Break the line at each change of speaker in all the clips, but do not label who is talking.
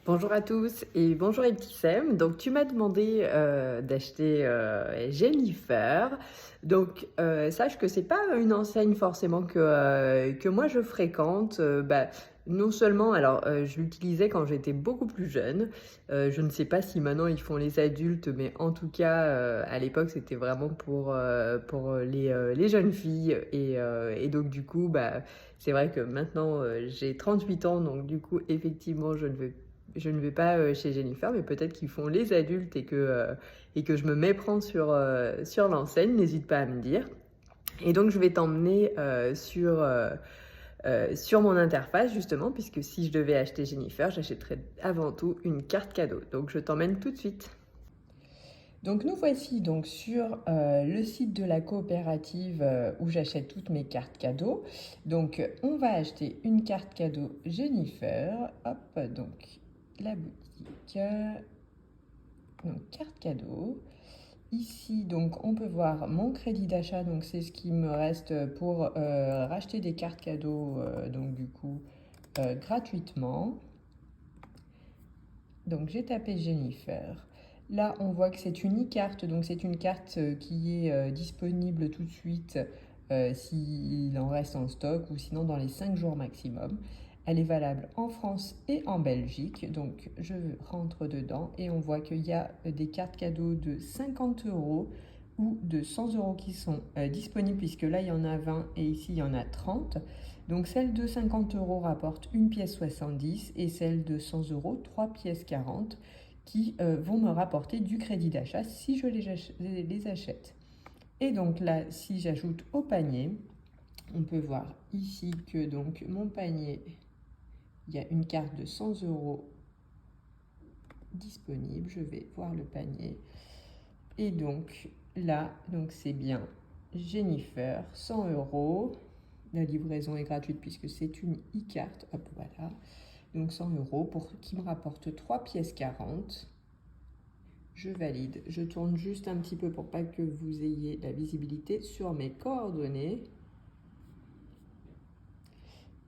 Bonjour à tous et bonjour Ibtissem. Donc tu m'as demandé d'acheter Jennifer. Donc sache que c'est pas une enseigne forcément que moi je fréquente. Non seulement, alors je l'utilisais quand j'étais beaucoup plus jeune. Je ne sais pas si maintenant ils font les adultes, mais en tout cas à l'époque c'était vraiment pour les jeunes filles. Et donc du coup, c'est vrai que maintenant j'ai 38 ans, donc du coup effectivement je ne vais pas chez Jennifer, mais peut-être qu'ils font les adultes et que je me méprends sur l'enseigne. N'hésite pas à me dire. Et donc, je vais t'emmener sur mon interface, justement, puisque si je devais acheter Jennifer, j'achèterais avant tout une carte cadeau. Donc, je t'emmène tout de suite. Donc nous voici donc sur le site de la coopérative où j'achète toutes mes cartes cadeaux. Donc on va acheter une carte cadeau Jennifer. Hop, donc la boutique, donc carte cadeau. Ici donc on peut voir mon crédit d'achat, donc c'est ce qui me reste pour racheter des cartes cadeaux donc du coup gratuitement. Donc j'ai tapé Jennifer. Là, on voit que c'est une e-carte, donc c'est une carte qui est disponible tout de suite s'il en reste en stock ou sinon dans les 5 jours maximum. Elle est valable en France et en Belgique, donc je rentre dedans et on voit qu'il y a des cartes cadeaux de 50 euros ou de 100 euros qui sont disponibles, puisque là il y en a 20 et ici il y en a 30. Donc celle de 50 euros rapporte une pièce 70 et celle de 100 euros 3 pièces 40 qui vont me rapporter du crédit d'achat si je les achète. Et donc là, si j'ajoute au panier, on peut voir ici que donc mon panier, il y a une carte de 100 euros disponible. Je vais voir le panier. Et donc là, donc c'est bien Jennifer, 100 euros. La livraison est gratuite puisque c'est une e-carte. Hop, voilà. Donc 100 euros qui me rapporte 3 pièces 40. Je valide. Je tourne juste un petit peu pour pas que vous ayez la visibilité sur mes coordonnées.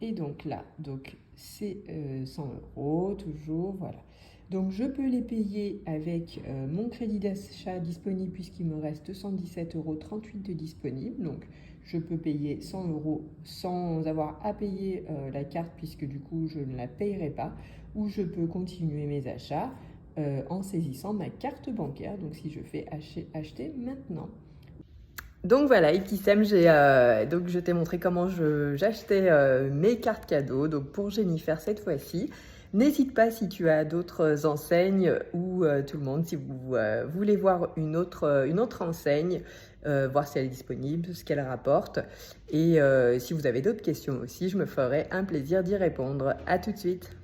Et donc là, donc c'est 100 euros toujours, voilà. Donc je peux les payer avec mon crédit d'achat disponible puisqu'il me reste 217,38 euros de disponible. Donc je peux payer 100 euros sans avoir à payer la carte puisque du coup je ne la payerai pas. Ou je peux continuer mes achats en saisissant ma carte bancaire. Donc si je fais acheter maintenant. Donc voilà, Iptissem, donc je t'ai montré comment j'achetais mes cartes cadeaux, donc pour Jennifer cette fois-ci. N'hésite pas si tu as d'autres enseignes ou tout le monde, si vous voulez voir une autre enseigne, voir si elle est disponible, ce qu'elle rapporte. Et si vous avez d'autres questions aussi, je me ferai un plaisir d'y répondre. À tout de suite.